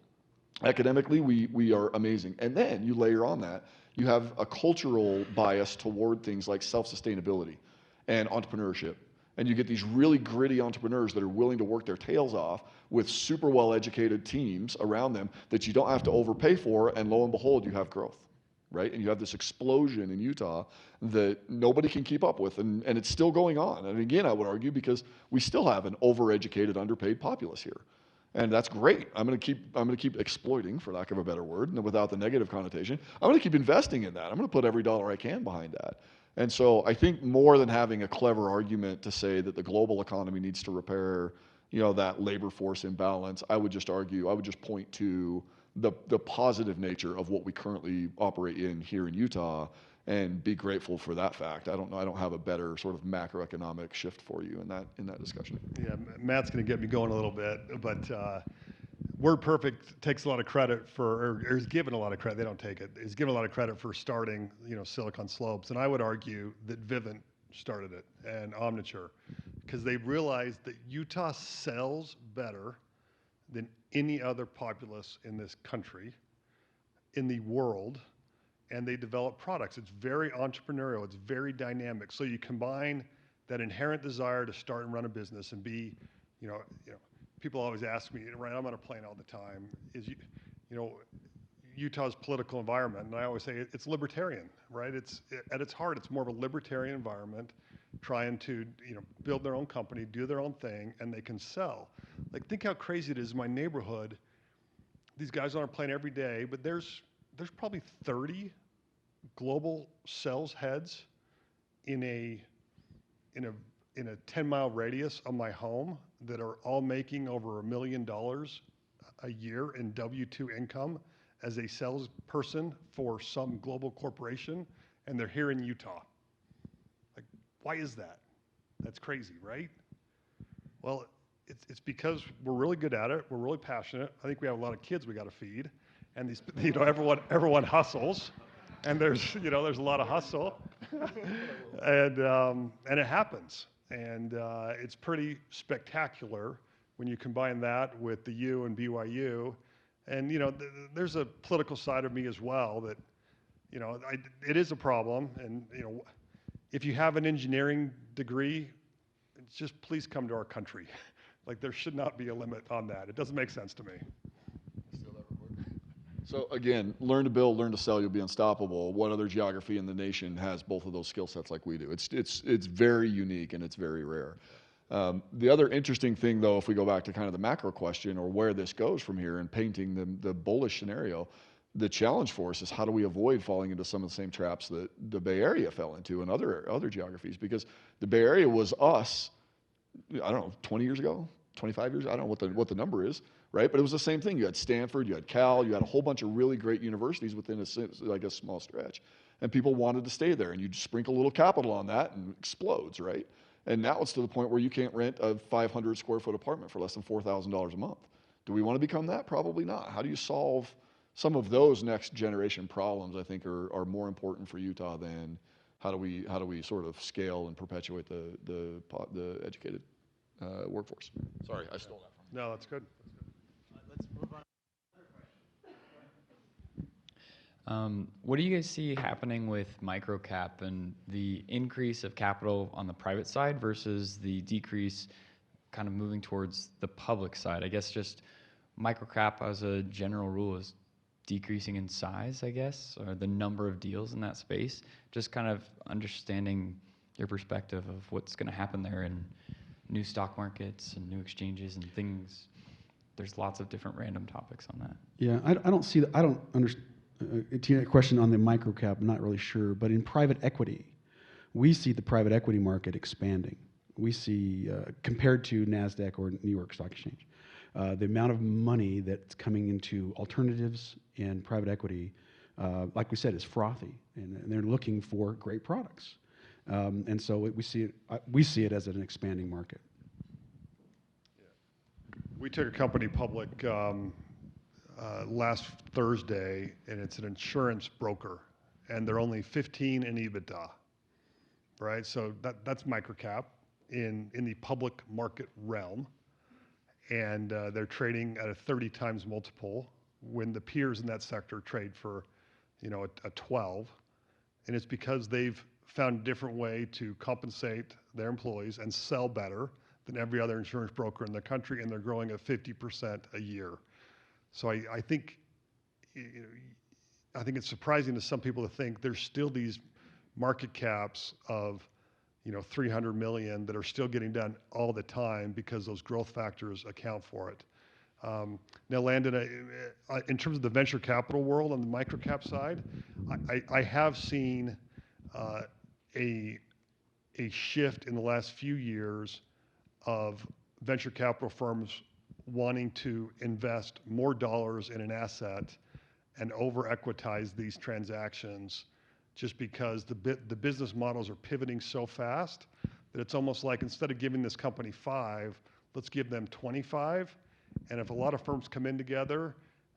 Academically, we are amazing. And then you layer on that, you have a cultural bias toward things like self-sustainability and entrepreneurship. And you get these really gritty entrepreneurs that are willing to work their tails off with super well-educated teams around them that you don't have to overpay for, and lo and behold, you have growth, right? And you have this explosion in Utah that nobody can keep up with, and it's still going on. And again, I would argue because we still have an overeducated, underpaid populace here. And that's great. I'm going to keep exploiting, for lack of a better word, and without the negative connotation. I'm going to keep investing in that. I'm going to put every dollar I can behind that. And so I think more than having a clever argument to say that the global economy needs to repair, that labor force imbalance, I would just point to the positive nature of what we currently operate in here in Utah and be grateful for that fact. I don't have a better sort of macroeconomic shift for you in that discussion. Yeah, Matt's going to get me going a little bit, but WordPerfect takes a lot of credit for, or is given a lot of credit. They don't take it. Is given a lot of credit for starting, Silicon Slopes, and I would argue that Vivint started it and Omniture, because they realized that Utah sells better than any other populace in this country, in the world. And they develop products. It's very entrepreneurial. It's very dynamic. So you combine that inherent desire to start and run a business and be, people always ask me, right, I'm on a plane all the time, Utah's political environment, and I always say it's libertarian, right? At its heart, it's more of a libertarian environment, trying to, build their own company, do their own thing, and they can sell. Like, think how crazy it is in my neighborhood. These guys are on a plane every day, but there's probably 30 global sales heads in a 10-mile radius of my home that are all making over $1 million a year in W-2 income as a salesperson for some global corporation, and they're here in Utah. Like, why is that? That's crazy, right? Well, it's because we're really good at it. We're really passionate. I think we have a lot of kids we got to feed. And these, everyone hustles, and there's a lot of hustle, and it happens, and it's pretty spectacular when you combine that with the U and BYU, and there's a political side of me as well that, it is a problem, and if you have an engineering degree, it's just please come to our country. Like, there should not be a limit on that. It doesn't make sense to me. So again, learn to build, learn to sell, you'll be unstoppable. What other geography in the nation has both of those skill sets like we do? It's very unique and it's very rare. The other interesting thing, though, if we go back to kind of the macro question or where this goes from here and painting the bullish scenario, the challenge for us is how do we avoid falling into some of the same traps that the Bay Area fell into and other geographies? Because the Bay Area was us, I don't know, 20 years ago, 25 years, I don't know what the number is. Right, but it was the same thing. You had Stanford, you had Cal, you had a whole bunch of really great universities within a small stretch, and people wanted to stay there. And you sprinkle a little capital on that, and it explodes, right? And now it's to the point where you can't rent a 500 square foot apartment for less than $4,000 a month. Do we want to become that? Probably not. How do you solve some of those next generation problems? I think are more important for Utah than how do we sort of scale and perpetuate the educated workforce. Sorry, I stole that from you. No, that's good. Let's move on. What do you guys see happening with microcap and the increase of capital on the private side versus the decrease kind of moving towards the public side? I guess just microcap as a general rule is decreasing in size, I guess, or the number of deals in that space. Just kind of understanding your perspective of what's going to happen there in new stock markets and new exchanges and things. There's lots of different random topics on that. Yeah, I don't see that. I don't understand. To your question on the microcap, I'm not really sure. But in private equity, we see the private equity market expanding. We see, compared to NASDAQ or New York Stock Exchange, the amount of money that's coming into alternatives and private equity, like we said, is frothy, and they're looking for great products. And so we see it as an expanding market. We took a company public last Thursday, and it's an insurance broker, and they're only 15 in EBITDA, right? So that's microcap in the public market realm, and they're trading at a 30 times multiple when the peers in that sector trade for, a 12, and it's because they've found a different way to compensate their employees and sell better than every other insurance broker in the country, and they're growing at 50% a year. So I think, I think it's surprising to some people to think there's still these market caps of, 300 million that are still getting done all the time because those growth factors account for it. Now, Landon, in terms of the venture capital world on the microcap side, I have seen a shift in the last few years of venture capital firms wanting to invest more dollars in an asset and over-equitize these transactions, just because the business models are pivoting so fast that it's almost like, instead of giving this company 5, let's give them 25. And if a lot of firms come in together,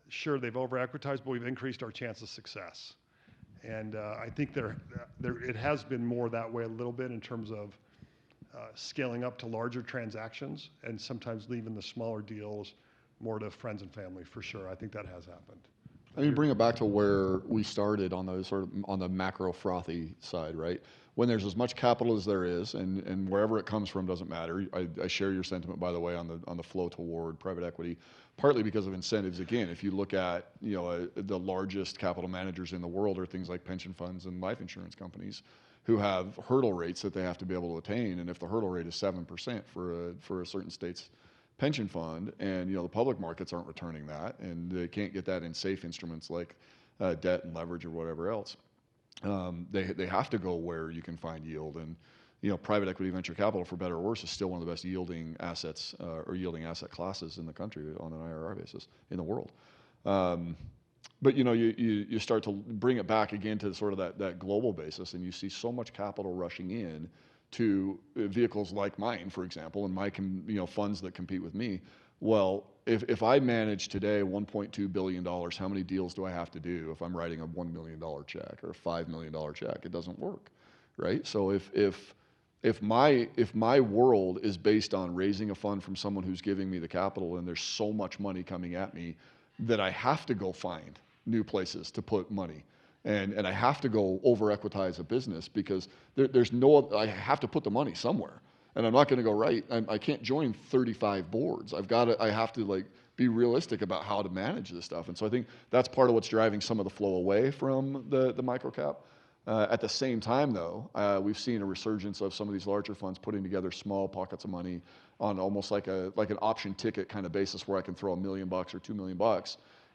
sure, they've over-equitized, but we've increased our chance of success. And I think it has been more that way a little bit in terms of scaling up to larger transactions, and sometimes leaving the smaller deals more to friends and family, for sure. I think that has happened. I mean, bring it back to where we started on the on the macro frothy side, right? When there's as much capital as there is, and wherever it comes from doesn't matter. I share your sentiment, by the way, on the flow toward private equity, partly because of incentives. Again, if you look at the largest capital managers in the world are things like pension funds and life insurance companies, who have hurdle rates that they have to be able to attain. And if the hurdle rate is 7% for a certain state's pension fund, and the public markets aren't returning that, and they can't get that in safe instruments like debt and leverage or whatever else, they have to go where you can find yield. And private equity venture capital, for better or worse, is still one of the best yielding assets or yielding asset classes in the country on an IRR basis in the world. But you start to bring it back again to sort of that global basis, and you see so much capital rushing in to vehicles like mine, for example, and my funds that compete with me. Well, if I manage today $1.2 billion, how many deals do I have to do if I'm writing a $1 million check or a $5 million check? It doesn't work, right? So if my world is based on raising a fund from someone who's giving me the capital, and there's so much money coming at me that I have to go find new places to put money, and I have to go over-equitize a business, because I have to put the money somewhere, and I'm not going to go right. I can't join 35 boards. I have to be realistic about how to manage this stuff. And so I think that's part of what's driving some of the flow away from the microcap. At the same time, though, we've seen a resurgence of some of these larger funds putting together small pockets of money on almost like an option ticket kind of basis, where I can throw $1 million or $2 million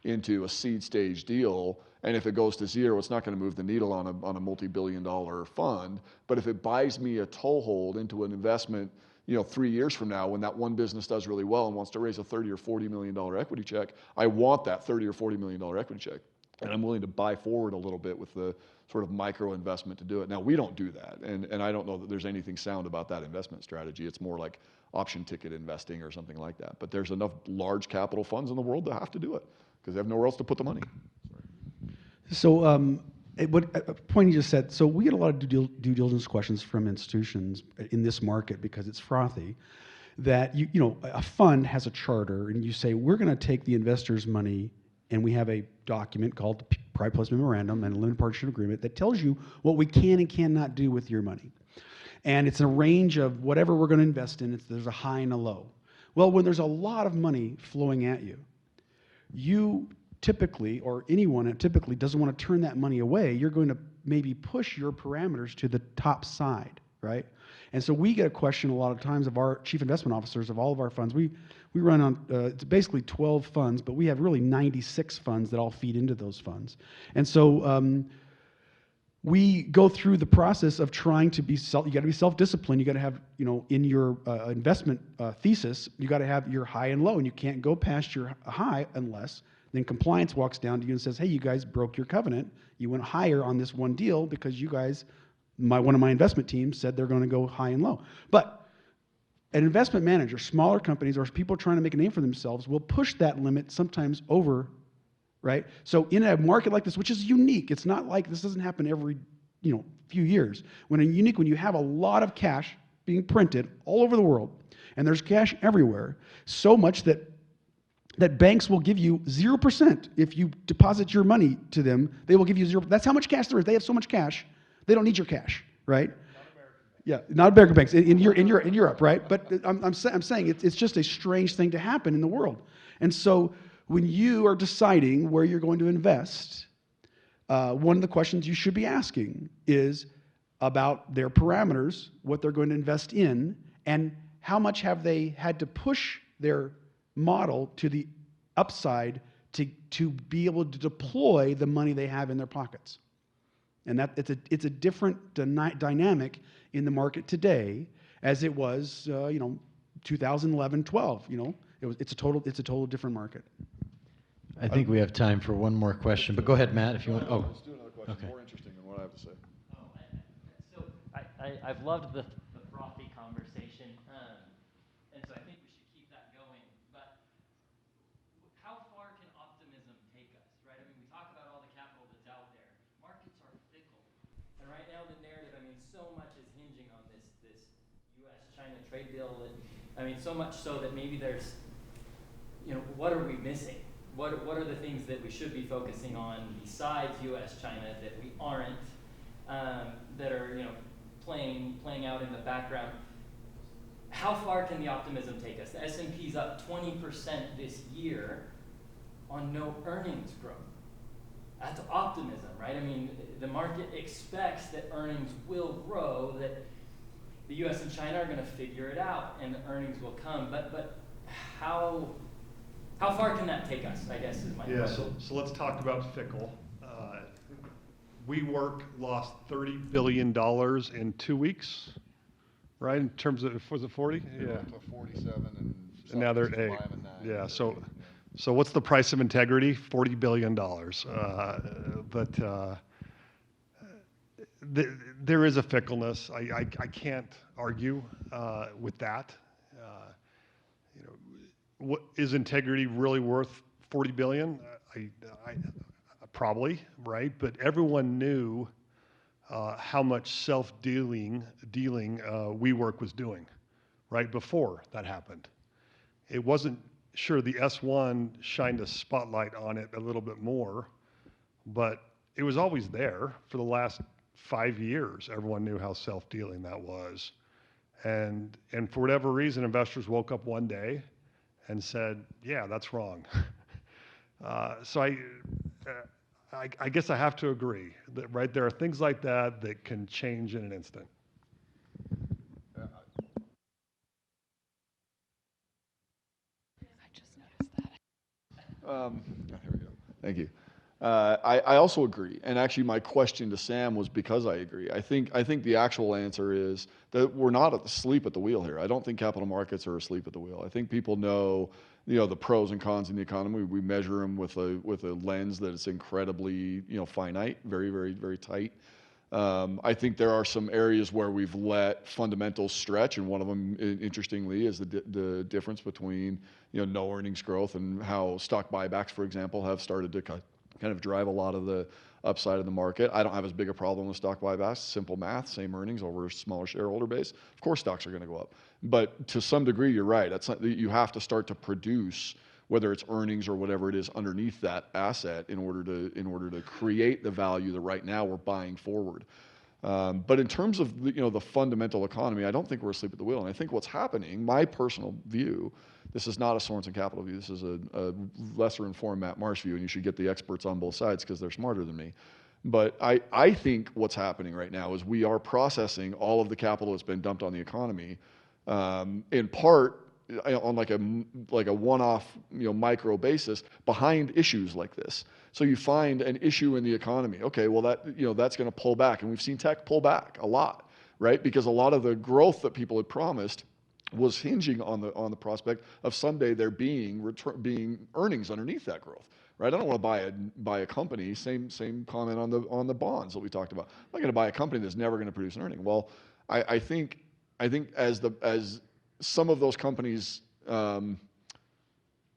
into a seed stage deal, and if it goes to zero, it's not going to move the needle on a multi-billion-dollar fund. But if it buys me a toehold into an investment, 3 years from now, when that one business does really well and wants to raise a $30 or $40 million equity check, I want that $30 or $40 million equity check, and I'm willing to buy forward a little bit with the sort of micro investment to do it. Now, we don't do that, and I don't know that there's anything sound about that investment strategy. It's more like option ticket investing or something like that. But there's enough large capital funds in the world that have to do it, because they have nowhere else to put the money. So, a point you just said, so we get a lot of due diligence questions from institutions in this market, because it's frothy, that a fund has a charter, and you say, we're going to take the investor's money, and we have a document called the Private Placement Memorandum and a Limited Partnership Agreement that tells you what we can and cannot do with your money. And it's a range of whatever we're going to invest in. There's a high and a low. Well, when there's a lot of money flowing at you, you typically, or anyone typically, doesn't want to turn that money away. You're going to maybe push your parameters to the top side, right? And so we get a question a lot of times of our chief investment officers of all of our funds. We run on, it's basically 12 funds, but we have really 96 funds that all feed into those funds. And so we go through the process of trying to be you got to be self-disciplined. You got to have, in your investment thesis, you got to have your high and low, and you can't go past your high unless then compliance walks down to you and says, hey, you guys broke your covenant. You went higher on this one deal because you guys, one of my investment teams said they're going to go high and low. But an investment manager, smaller companies, or people trying to make a name for themselves will push that limit sometimes over, right? So in a market like this, which is unique, it's not like this doesn't happen every few years. When you have a lot of cash being printed all over the world, and there's cash everywhere, so much that banks will give you 0% if you deposit your money to them. They will give you 0. That's how much cash there is. They have so much cash, they don't need your cash, right? Yeah, not American banks in Europe, right? But I'm saying it's just a strange thing to happen in the world. And so when you are deciding where you're going to invest, one of the questions you should be asking is about their parameters, what they're going to invest in, and how much have they had to push their model to the upside to be able to deploy the money they have in their pockets. And that it's a different dynamic in the market today as it was 2011, 12. It's a total different market. I think we have time for one more question, but go ahead, Matt, if you want. Let's do another question. Okay. More interesting than what I have to say. So I've loved the frothy conversation, and so I think we should keep that going. But how far can optimism take us, right? I mean, we talk about all the capital that's out there. Markets are fickle, and right now the narrative, I mean, so much is hinging on this U.S.-China trade deal. So much so that maybe there's, what are we missing? What are the things that we should be focusing on besides U.S.-China that we aren't, that are playing out in the background? How far can the optimism take us? The S&P's up 20% this year on no earnings growth. That's optimism, right? I mean, the market expects that earnings will grow, that the U.S. and China are going to figure it out, and the earnings will come. But how far can that take us, I guess, is my question. So let's talk about fickle. WeWork lost $30 billion in 2 weeks, right? In terms of, was it 40? Yeah. To 47 and now they're at 8. Yeah, so what's the price of integrity? $40 billion. There is a fickleness. I can't argue with that. What is integrity really worth $40 billion? Probably, right? But everyone knew how much self-dealing WeWork was doing, right, before that happened. It wasn't sure the S1 shined a spotlight on it a little bit more, but it was always there for the last 5 years. Everyone knew how self-dealing that was. And for whatever reason, investors woke up one day and said, yeah, that's wrong. So I guess I have to agree that, right, there are things like that that can change in an instant. I just noticed that. There we go. Thank you. I also agree, and actually my question to Sam was because I agree. I think the actual answer is that we're not asleep at the wheel here. I don't think capital markets are asleep at the wheel. I think people know, the pros and cons in the economy. We measure them with a lens that is incredibly, finite, very, very, very tight. I think there are some areas where we've let fundamentals stretch, and one of them, interestingly, is the difference between no earnings growth and how stock buybacks, for example, have started to kind of drive a lot of the upside of the market. I don't have as big a problem with stock buybacks. Simple math, same earnings over a smaller shareholder base. Of course, stocks are going to go up. But to some degree, you're right. You have to start to produce, whether it's earnings or whatever it is underneath that asset, in order to create the value that right now we're buying forward. But in terms of the fundamental economy, I don't think we're asleep at the wheel. And I think what's happening, my personal view, this is not a Sorensen Capital view. This is a lesser informed Matt Marsh view, and you should get the experts on both sides because they're smarter than me. But I think what's happening right now is we are processing all of the capital that's been dumped on the economy, in part on like a one-off, micro basis behind issues like this. So you find an issue in the economy. Okay, well that's going to pull back, and we've seen tech pull back a lot, right? Because a lot of the growth that people had promised was hinging on the prospect of someday there being earnings underneath that growth, right? I don't want to buy a company. Same comment on the bonds that we talked about. I'm not going to buy a company that's never going to produce an earning. Well, I think as some of those companies,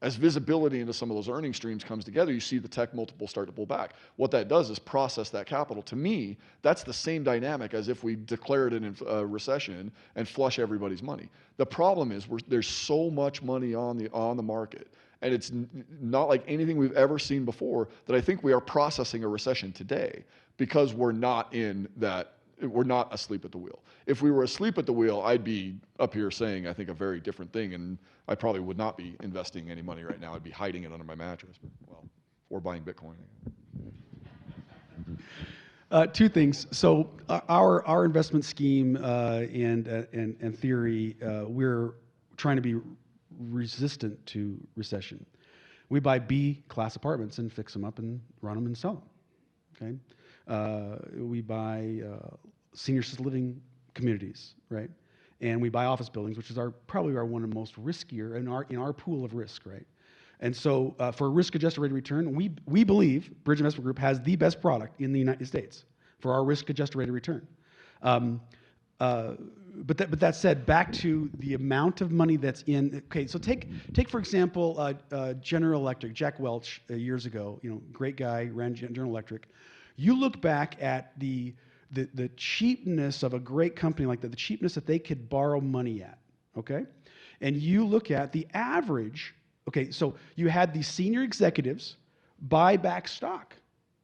as visibility into some of those earning streams comes together, you see the tech multiple start to pull back. What that does is process that capital. To me, that's the same dynamic as if we declared a recession and flush everybody's money. The problem is there's so much money on the market, and it's not like anything we've ever seen before, that I think we are processing a recession today because we're not asleep at the wheel. If we were asleep at the wheel, I'd be up here saying, I think, a very different thing, and I probably would not be investing any money right now. I'd be hiding it under my mattress, or buying Bitcoin. Two things. So our investment scheme and theory, we're trying to be resistant to recession. We buy B class apartments and fix them up and run them and sell them. Okay. We buy senior assisted living communities, right? And we buy office buildings, which is probably one of the most riskier in our pool of risk, right? And so for a risk-adjusted rate of return, we believe Bridge Investment Group has the best product in the United States for our risk-adjusted rate of return. But that said, back to the amount of money that's in. Okay, so take for example General Electric. Jack Welch years ago, great guy, ran General Electric. You look back at the cheapness of a great company like that, the cheapness that they could borrow money at, okay? And you look at the average, okay, so you had these senior executives buy back stock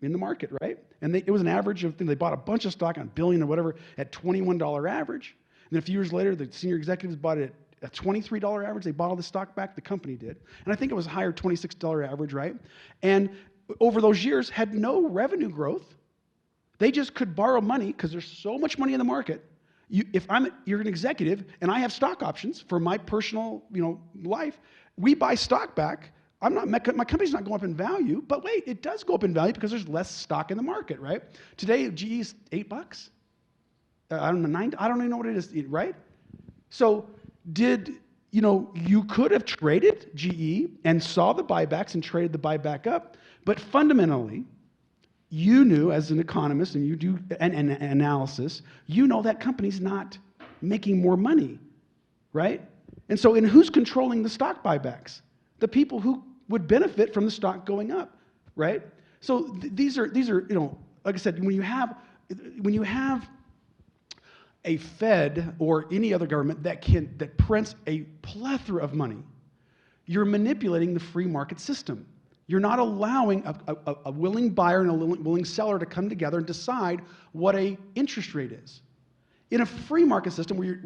in the market, right? And it was an average of, they bought a bunch of stock on $1 billion or whatever at $21 average. And then a few years later, the senior executives bought it at a $23 average. They bought all the stock back, the company did. And I think it was a higher $26 average, right? And over those years had no revenue growth. They just could borrow money because there's so much money in the market. You're an executive and I have stock options for my personal, life. We buy stock back. My company's not going up in value, but wait, it does go up in value because there's less stock in the market, right? Today, GE's $8. I don't know, $9. I don't even know what it is, right? So you could have traded GE and saw the buybacks and traded the buyback up, but fundamentally, you knew as an economist, and you do an analysis, that company's not making more money, right? And so, who's controlling the stock buybacks? The people who would benefit from the stock going up, right? So these are like I said, when you have a Fed or any other government that prints a plethora of money, you're manipulating the free market system. You're not allowing a willing buyer and a willing seller to come together and decide what an interest rate is. In a free market system where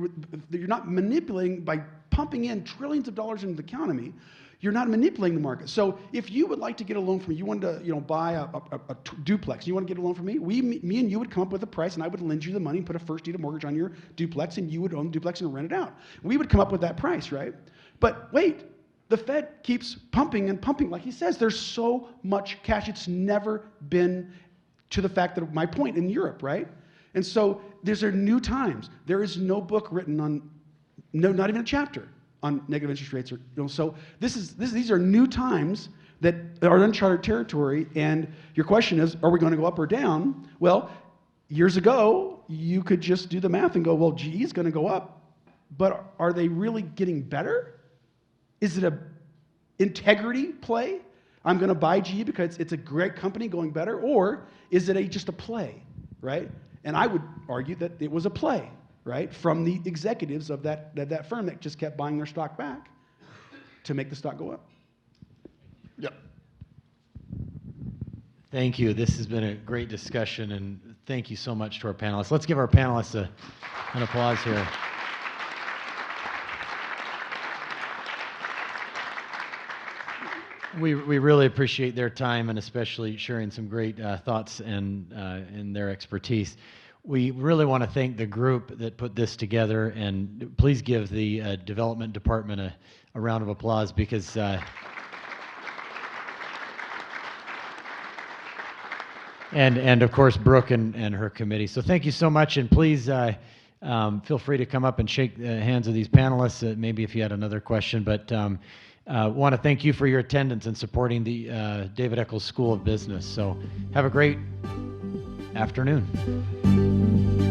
you're not manipulating by pumping in trillions of dollars into the economy, you're not manipulating the market. So if you would like to get a loan from me, you wanted to buy a duplex, you want to get a loan from me, me and you would come up with a price, and I would lend you the money and put a first deed of mortgage on your duplex, and you would own the duplex and rent it out. We would come up with that price, right? But wait. The Fed keeps pumping and pumping. Like he says, there's so much cash. It's never been to the fact that my point in Europe, right? And so these are new times. There is no book written on, not even a chapter on negative interest rates. So these are new times that are uncharted territory. And your question is, are we going to go up or down? Well, years ago, you could just do the math and go, well, GE is going to go up. But are they really getting better? Is it an integrity play? I'm going to buy GE because it's a great company going better, or is it just a play, right? And I would argue that it was a play, right, from the executives of that firm that just kept buying their stock back to make the stock go up. Yep. Thank you. This has been a great discussion, and thank you so much to our panelists. Let's give our panelists an applause here. We really appreciate their time and especially sharing some great thoughts and their expertise. we really want to thank the group that put this together, and please give the development department a round of applause, because and of course Brooke and her committee. So thank you so much, and please feel free to come up and shake the hands of these panelists, maybe if you had another question. But want to thank you for your attendance and supporting the David Eccles School of Business. So have a great afternoon.